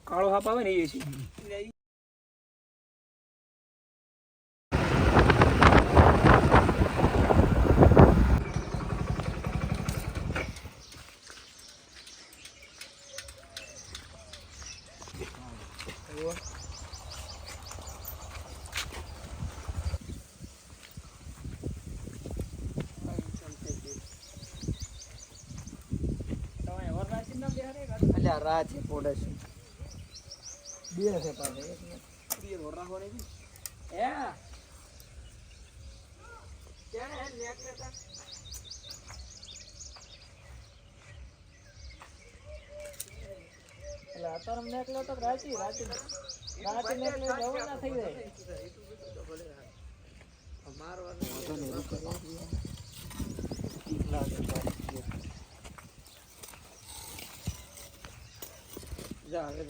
કાળો હાપ આવે ને એ છે. રાત છે પોડે છે બે છે પાછે એક ને પ્રિય રોડા હોરે છે એ કેને નેક લેતા એટલે અત્યારે નેક લે તો રાતી નેક લે જવું ના થઈ જાય મારવા વાંધો નહીં રૂકે જા હવે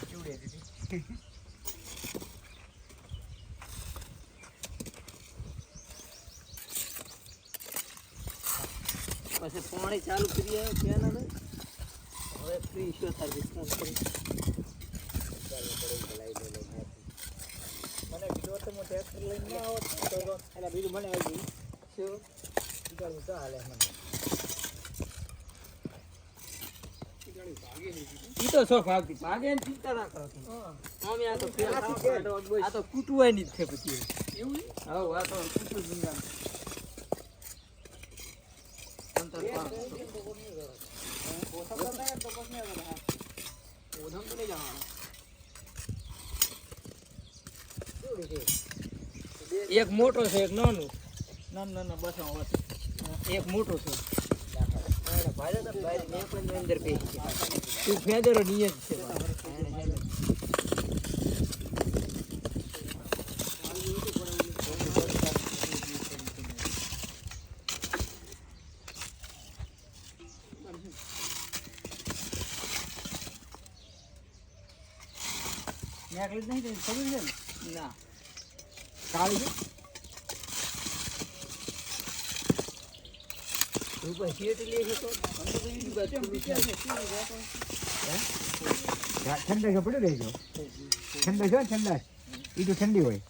કેવડે દીધી પછી પાણી ચાલુ કરીએ કેન હવે ફ્રી શો સર્વિસ ફોન કરી મને કીધું તો હું ટ્રેક્ટર લઈને ના આવત તો એટલે બીજું મને આવી ગયું શું તો હાલે મને ઈ તો શોખ ભાગતી ભાગે ને ચિંતા ના કરો તમે આમ આ તો આ તો કૂટવાય નહીં છે પછી એવું હા આ તો કૂટું જિંદા અંતર પાસ ઓધમ તો પછી હા ઓધમ તો લઈ જવાનો એક મોટો છે એક નાનો નાનો બસ એક મોટો છે ભાઈ તો ભાઈ મેં પણ અંદર બેસી તું ફેદરો નિયત છે નેકલેસ નહીં તો ખબર છે ને ના કાળી છે રૂપિયા શેટ લે છે તો ઠંડા કપડે રહેજો ઠંડા છે ઠંડા એ તો ઠંડી હોય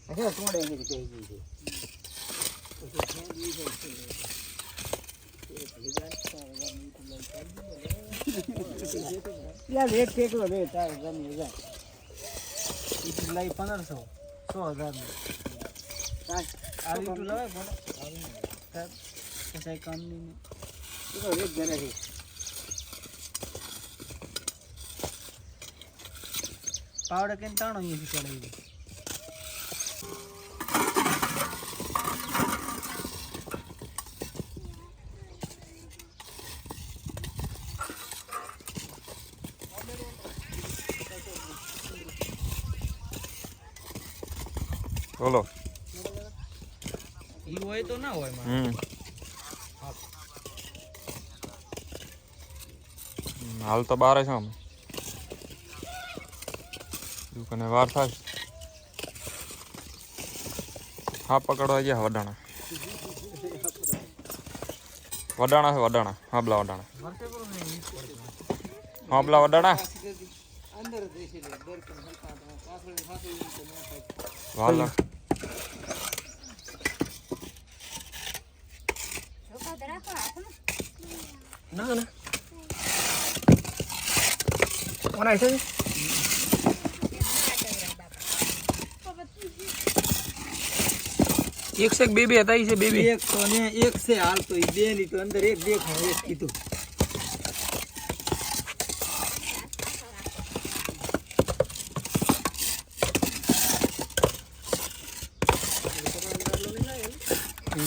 અચ્છા કોણ એની કહી દીધી યાર એક ટેકલો રે તાર ગમી જાય ઈ લઈ 1500 100,000 આવી તો લવાય પણ કસાઈ કંપની ને તો રેટ ઘરે છે પાવડર કેન તાણો અહીંથી ચડાવી બોલો ઈ હોય તો ના હોય હાલ તો બારે છે અમે દુકાને વાર થાય હા પકડવા ગયા વડાણા વડાણા છે વડાણા હાબલા વડાણા હાબલા વડાણા અંદર દેશે દર કે હલકા પાછળ પાછળ વાલા ના ના કોના છે એક સે બે હતા ઈ છે બે એક તો ને એક છે હાલ તો ઈ બે ની તો અંદર એક દેખાય એક કીધું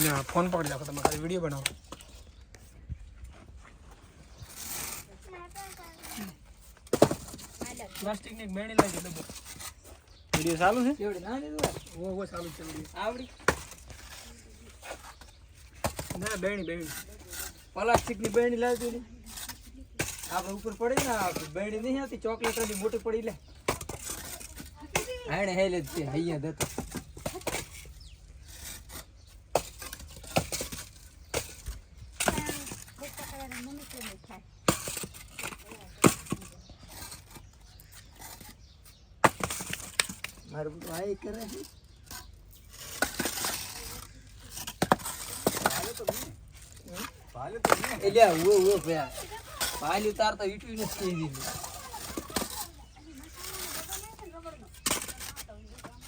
ના ફોન પકડી રાખો તમે ખાલી વિડિયો બનાવો પ્લાસ્ટિક ની બેણી લાગી ડબ્બો વિડિયો ચાલુ છે કેવડી ના લીધું વો ચાલુ છે વિડિયો આવડી ના બેણી પ્લાસ્ટિકની બેણી લાવજો ને આપણે ઉપર પડી ને આ બેણી નહીં આવતી ચોકલેટ ની મોટી પડી લે હાણે હેલે જ છે અહીંયા દતો મારું બધું આ કરે છે એટલે ઓ ભયા પાલી તાર તો ઈટવી નથી કહી દીધું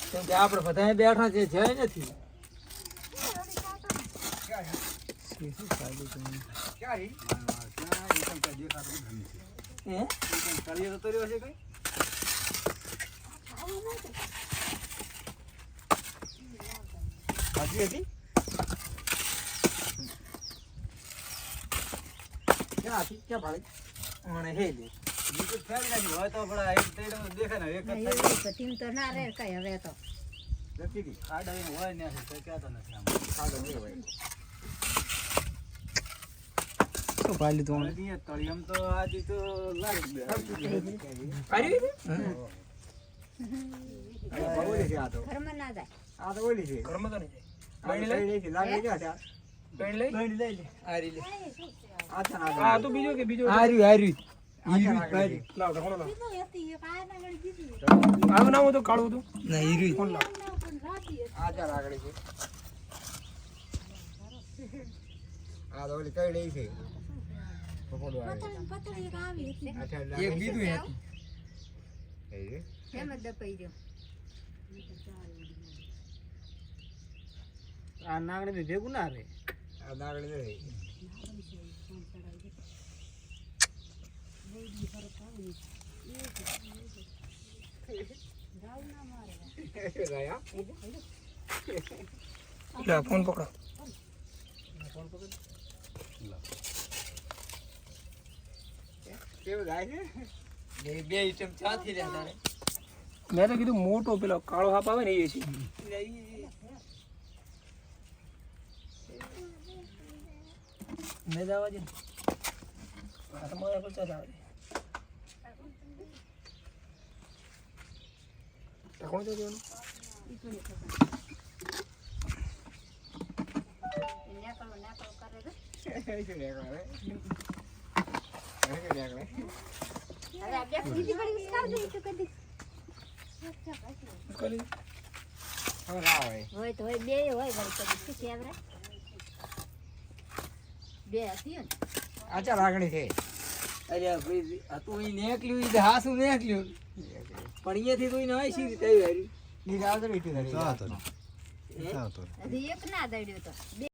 કેમ કે આપણે બધા બેઠા છે જય નથી क्या भाई મને હે લે બીજું ફેરી નાખી હોય તો પણ એક તેડો દેખે ને એક જ થાય ટીમ તો ના રે કઈ હવે તો લખી દી ખાડા એને હોય ને તો કહેતો નથી આમ ખાડો નહીં હોય તો પાલી તો નદી તળિયમ તો આજી તો લાગી દે કરી બોલી છે આ તો ઘરમાં ના જાય આ તો ઓલી છે ઘરમાં તો નહીં લઈ લાગે છે આ પેણ લઈ લે આ રી લે આછા ના આ તો બીજો કે બીજો આ રી લાવ ઢોળો લાવ બીજું હતી એક આ ના ગળી બીજું આમ નામ તો કાળું હતું ના હીરી કોણ લાવ આછા લાગડી છે આ તો ઓલી કઈ લઈ છે પકોડો આવે પતળી એક આવી હતી આછા એક બીજું હતું એ એમ જ દપાઈ ગયો આ નાગણી ભેગું ના રે આ નાગડી રે લે ફોન પકડો કેવું જાય છે બે આઈટમ ચાથી લે તારે મેં તો કીધું મોટો પેલો કાળો હાપ આવે ને એ છે મેં જવા દે તમારે પર ચાલ આવે કોણ તો દેવાનું હોય તો હોય બે હોય ગળી કદી શું કેવરા બે હતી ને આછા લાગણી છે અરે ભાઈ આ તો ઈ નેકલ્યું ઈ હાસુ નેકલ્યું પણ અહીંયાથી તો ઈ નવાઈ સી રીતે આવી હારી ની જાવ તો મીઠું હજી એક ના દડ્યો તો બે